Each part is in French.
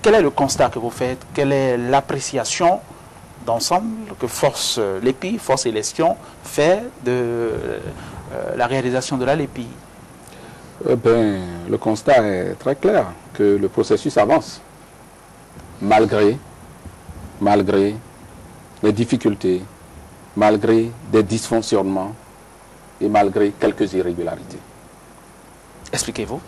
Quel est le constat que vous faites? Quelle est l'appréciation d'ensemble que Force Lépi, Force Élection fait de la réalisation de la Lépi? Le constat est très clair, que le processus avance, malgré les difficultés, malgré des dysfonctionnements et malgré quelques irrégularités. Expliquez-vous.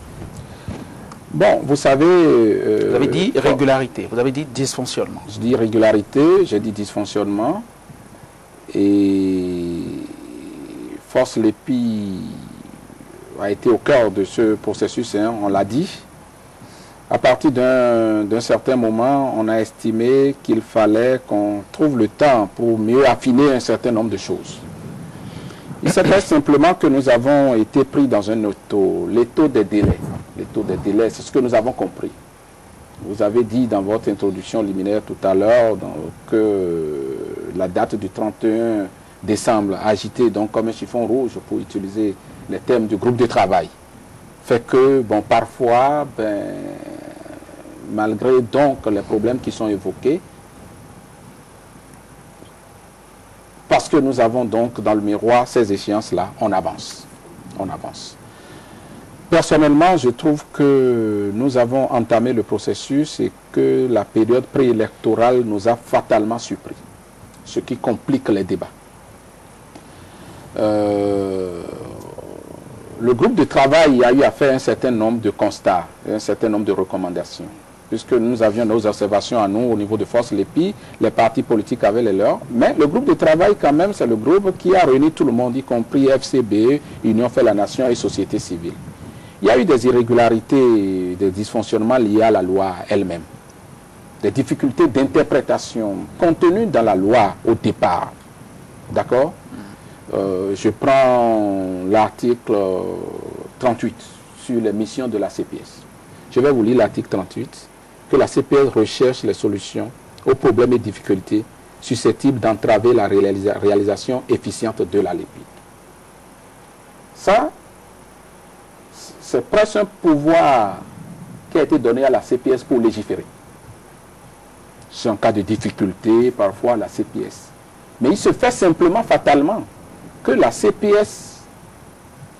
Bon, vous savez... vous avez dit irrégularité, vous avez dit dysfonctionnement. Je dis irrégularité, j'ai dit dysfonctionnement. Et Force Lépi a été au cœur de ce processus, hein, on l'a dit. À partir d'un certain moment, on a estimé qu'il fallait qu'on trouve le temps pour mieux affiner un certain nombre de choses. Il s'agit simplement que nous avons été pris dans un auto, l'étau des délais. L'étau des délais, c'est ce que nous avons compris. Vous avez dit dans votre introduction liminaire tout à l'heure que la date du 31 décembre, agitée donc comme un chiffon rouge pour utiliser les termes du groupe de travail, fait que, bon, parfois, malgré donc les problèmes qui sont évoqués, parce que nous avons donc dans le miroir ces échéances-là, on avance. On avance. Personnellement, je trouve que nous avons entamé le processus et que la période préélectorale nous a fatalement surpris, ce qui complique les débats. Le groupe de travail a eu à faire un certain nombre de constats, un certain nombre de recommandations. Puisque nous avions nos observations à nous au niveau de Force Lépi, les partis politiques avaient les leurs. Mais le groupe de travail, quand même, c'est le groupe qui a réuni tout le monde, y compris FCB, Union fait la Nation et société civile. Il y a eu des irrégularités, des dysfonctionnements liés à la loi elle-même. Des difficultés d'interprétation contenues dans la loi au départ. D'accord ? Je prends l'article 38 sur les missions de la CPS. Je vais vous lire l'article 38, que la CPS recherche les solutions aux problèmes et difficultés susceptibles d'entraver la réalisation efficiente de la Lépi. Ça, c'est presque un pouvoir qui a été donné à la CPS pour légiférer. C'est un cas de difficulté, parfois, la CPS. Mais il se fait simplement, fatalement, que la CPS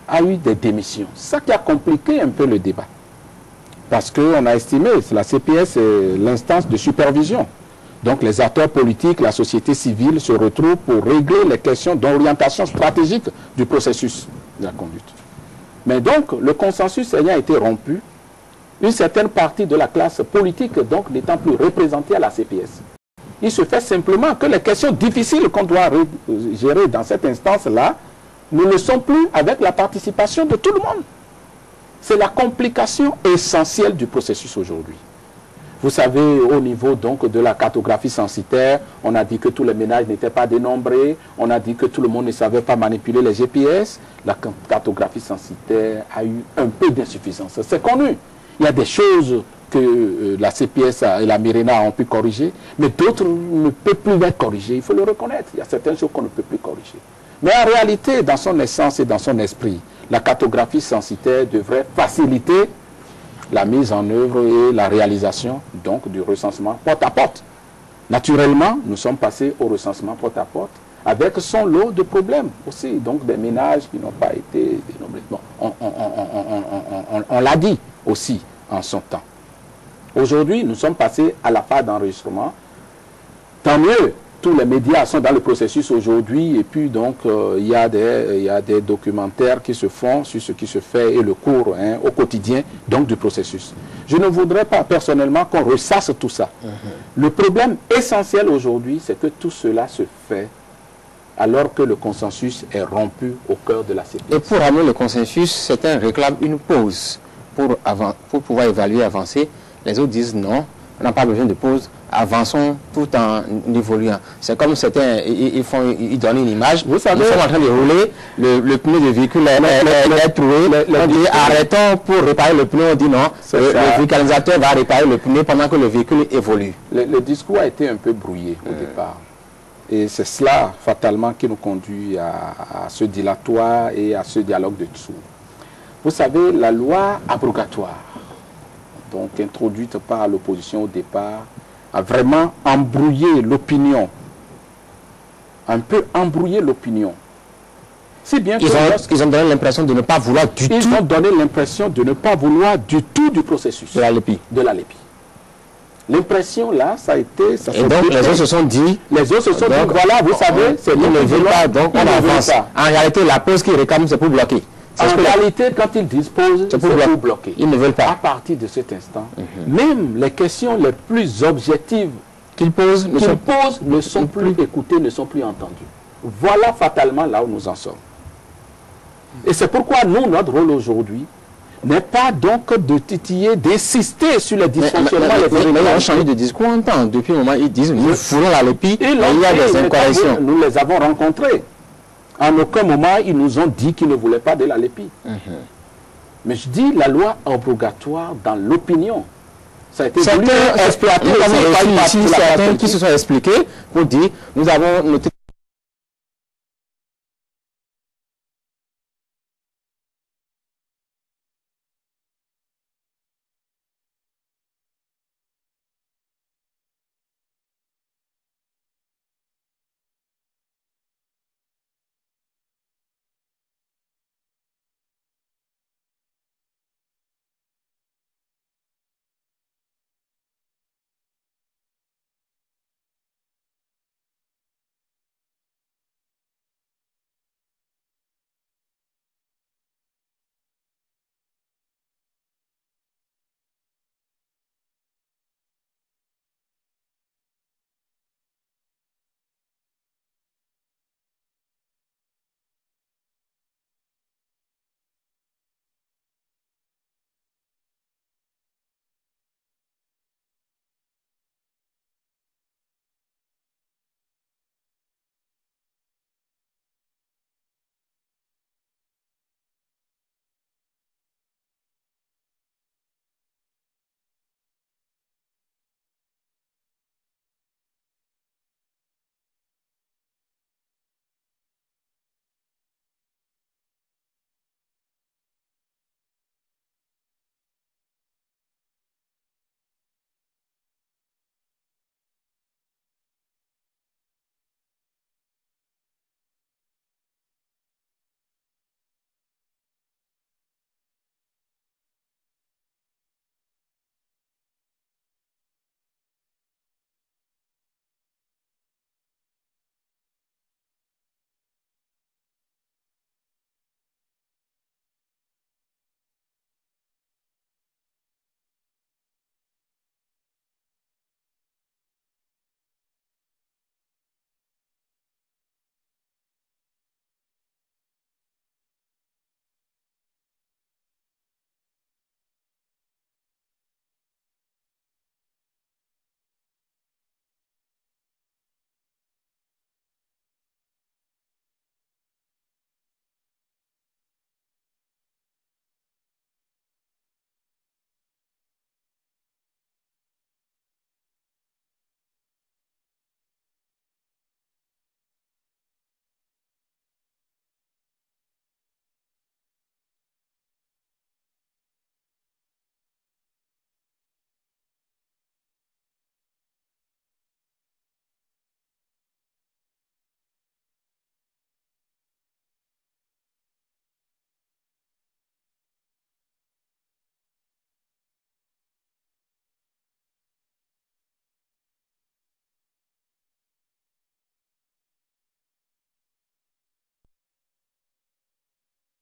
a eu des démissions. Ça qui a compliqué un peu le débat. Parce qu'on a estimé que la CPS est l'instance de supervision. Donc les acteurs politiques, la société civile se retrouvent pour régler les questions d'orientation stratégique du processus de la conduite. Mais donc, le consensus ayant été rompu, une certaine partie de la classe politique donc n'étant plus représentée à la CPS. Il se fait simplement que les questions difficiles qu'on doit gérer dans cette instance-là ne le sont plus avec la participation de tout le monde. C'est la complication essentielle du processus aujourd'hui. Vous savez, au niveau donc de la cartographie censitaire, on a dit que tous les ménages n'étaient pas dénombrés, on a dit que tout le monde ne savait pas manipuler les GPS. La cartographie censitaire a eu un peu d'insuffisance. C'est connu. Il y a des choses que la CPS et la Mirena ont pu corriger, mais d'autres ne peuvent plus être corrigées. Il faut le reconnaître. Il y a certaines choses qu'on ne peut plus corriger. Mais en réalité, dans son essence et dans son esprit, la cartographie censitaire devrait faciliter la mise en œuvre et la réalisation donc du recensement porte-à-porte. Naturellement, nous sommes passés au recensement porte-à-porte avec son lot de problèmes aussi, donc des ménages qui n'ont pas été dénombrés. Bon, on l'a dit aussi en son temps. Aujourd'hui, nous sommes passés à la phase d'enregistrement. Tant mieux, tous les médias sont dans le processus aujourd'hui et puis donc il y a des documentaires qui se font sur ce qui se fait et le cours au quotidien donc du processus. Je ne voudrais pas personnellement qu'on ressasse tout ça. Le problème essentiel aujourd'hui, c'est que tout cela se fait alors que le consensus est rompu au cœur de la CPS. Et pour amener le consensus, certains réclament une pause pour pouvoir évaluer, avancer. Les autres disent non, on n'a pas besoin de pause, avançons tout en évoluant. C'est comme certains, ils donnent une image, vous savez, ils sont en train de rouler, le pneu de véhicule est trouvé, on dit arrêtons pour réparer le pneu, on dit non, le vulcanisateur va réparer le pneu pendant que le véhicule évolue. Le discours a été un peu brouillé au départ. Et c'est cela, fatalement, qui nous conduit à ce dilatoire et à ce dialogue de dessous. Vous savez, la loi abrogatoire donc introduite par l'opposition au départ, a vraiment embrouillé l'opinion. Un peu embrouillé l'opinion. Si bien ils ont donné l'impression de ne pas vouloir du tout. Ils ont donné l'impression de ne pas vouloir du tout du processus. De la LEPI. De la LEPI. L'impression là, ça a été... Ça et donc les autres se sont dit... Les autres se sont dit, voilà, vous savez, c'est ils ne veulent pas, donc on avance. En réalité, la pause qu'ils réclament, c'est pour bloquer. En réalité, quand ils disposent, c'est pour bloquer. Ils ne veulent pas. À partir de cet instant, même les questions les plus objectives qu'ils posent ne sont plus écoutées, ne sont plus entendues. Voilà fatalement là où nous en sommes. Et c'est pourquoi nous, notre rôle aujourd'hui, n'est pas donc de titiller, d'insister sur les dysfonctionnements. Mais ils ont changé de discours en temps. Depuis le moment, ils disent, nous voulons la LEPI, il y a des incorrections. Nous les avons rencontrés. En aucun moment, ils nous ont dit qu'ils ne voulaient pas de la LEPI. Mais je dis la loi abrogatoire dans l'opinion. Ça a été exploité ici, certains qui se sont expliqués pour dire, nous avons noté.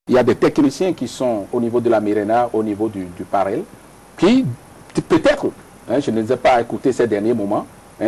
Il y a des techniciens qui sont au niveau de la Mirena, au niveau du Parel, qui peut-être, je ne les ai pas écoutés ces derniers moments,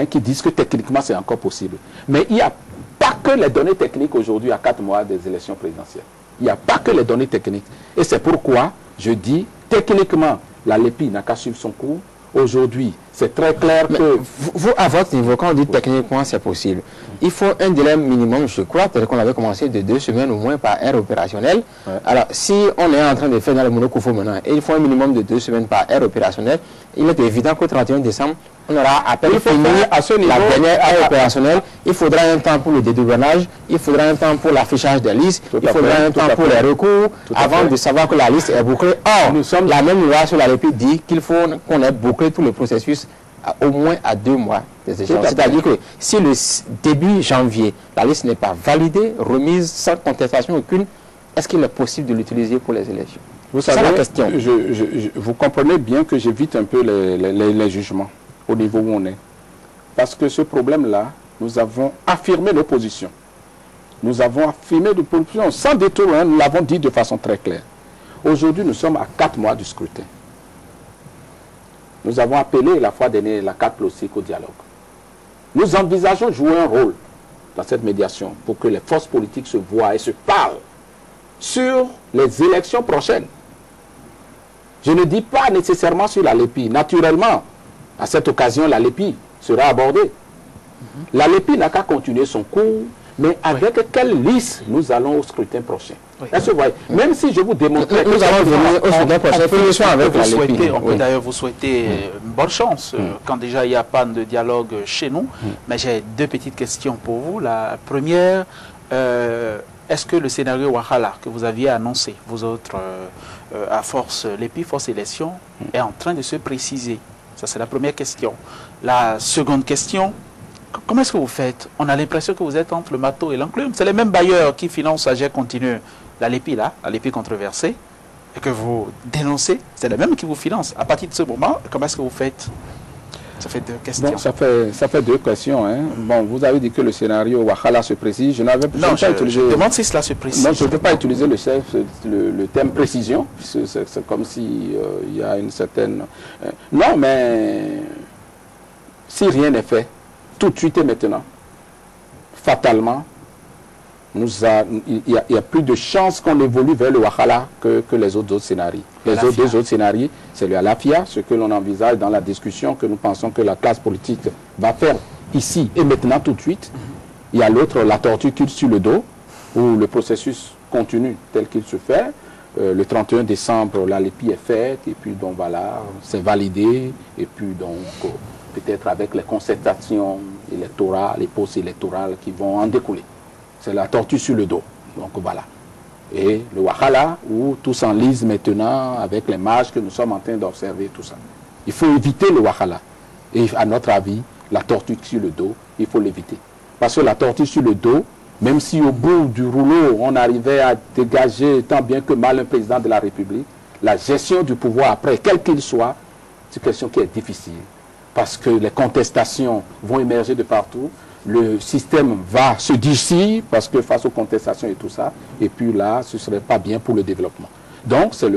qui disent que techniquement c'est encore possible. Mais il n'y a pas que les données techniques aujourd'hui à 4 mois des élections présidentielles. Il n'y a pas que les données techniques. Et c'est pourquoi je dis, techniquement, la LEPI n'a qu'à suivre son cours. Aujourd'hui, c'est très clair que... Vous, à votre niveau, quand on dit techniquement c'est possible, il faut un délai minimum, je crois, tel qu'on avait commencé de 2 semaines au moins par aire opérationnelle. Ouais. Alors, si on est en train de faire dans le Monocoufo maintenant, et il faut un minimum de 2 semaines par aire opérationnelle, il est évident qu'au 31 décembre, on aura à peine fini à ce niveau, la dernière aire opérationnelle. Il faudra un temps pour le dédouanage, il faudra un temps pour l'affichage des listes, il faudra un temps pour les recours, avant de savoir que la liste est bouclée. Or, la même loi sur la République dit qu'il faut qu'on ait bouclé tout le processus au moins à 2 mois des échéances. C'est-à-dire que si le début janvier, la liste n'est pas validée, remise sans contestation aucune, est-ce qu'il est possible de l'utiliser pour les élections? Vous savez, la question. Vous comprenez bien que j'évite un peu les jugements au niveau où on est. Parce que ce problème-là, nous avons affirmé nos positions. Nous avons affirmé nos positions sans détour, hein, nous l'avons dit de façon très claire. Aujourd'hui, nous sommes à 4 mois du scrutin. Nous avons appelé la fois dernière la 4+6 au dialogue. Nous envisageons de jouer un rôle dans cette médiation pour que les forces politiques se voient et se parlent sur les élections prochaines. Je ne dis pas nécessairement sur la LEPI. Naturellement, à cette occasion, la LEPI sera abordée. La LEPI n'a qu'à continuer son cours, mais avec quelle liste nous allons au scrutin prochain. Est-ce que vous voyez? Même si je vous démontrais que nous allons venir au scrutin prochain, avec la LEPI. On peut d'ailleurs vous souhaiter une bonne chance, quand déjà il n'y a pas de dialogue chez nous. Mais j'ai 2 petites questions pour vous. La première, est-ce que le scénario Wahala que vous aviez annoncé, vous autres, à force LEPI, force élection, est en train de se préciser? Ça, c'est la première question. La seconde question, comment est-ce que vous faites? On a l'impression que vous êtes entre le marteau et l'enclume. C'est les mêmes bailleurs qui financent AGER continue, la LEPI là, la LEPI controversée, et que vous dénoncez. C'est les mêmes qui vous financent. À partir de ce moment, comment est-ce que vous faites? Ça fait 2 questions. Bon, ça fait 2 questions. Hein. Bon, vous avez dit que le scénario Wahala se précise. Je n'avais pas utilisé... Je demande si cela se précise. Non, je ne peux pas utiliser le terme précision. C'est comme si il y a une certaine... non, mais si rien n'est fait, tout de suite et maintenant, fatalement, il y a plus de chances qu'on évolue vers le Wahala que les autres scénarios. Les deux autres scénarios, c'est le Alafia, ce que l'on envisage dans la discussion que nous pensons que la classe politique va faire ici et maintenant tout de suite. Il y a l'autre, la tortue sur le dos, où le processus continue tel qu'il se fait. Le 31 décembre, la LEPI est faite, et puis donc voilà, c'est validé, et puis donc peut-être avec les concertations électorales, les postes électorales qui vont en découler. C'est la tortue sur le dos. Donc voilà. Et le Wahala, où tout s'enlise maintenant avec les marges que nous sommes en train d'observer, tout ça. Il faut éviter le Wahala. Et à notre avis, la tortue sur le dos, il faut l'éviter. Parce que la tortue sur le dos, même si au bout du rouleau, on arrivait à dégager tant bien que mal un président de la République, la gestion du pouvoir après, quel qu'il soit, c'est une question qui est difficile. Parce que les contestations vont émerger de partout. Le système va se durcir parce que face aux contestations et tout ça, et puis là, ce ne serait pas bien pour le développement. Donc, c'est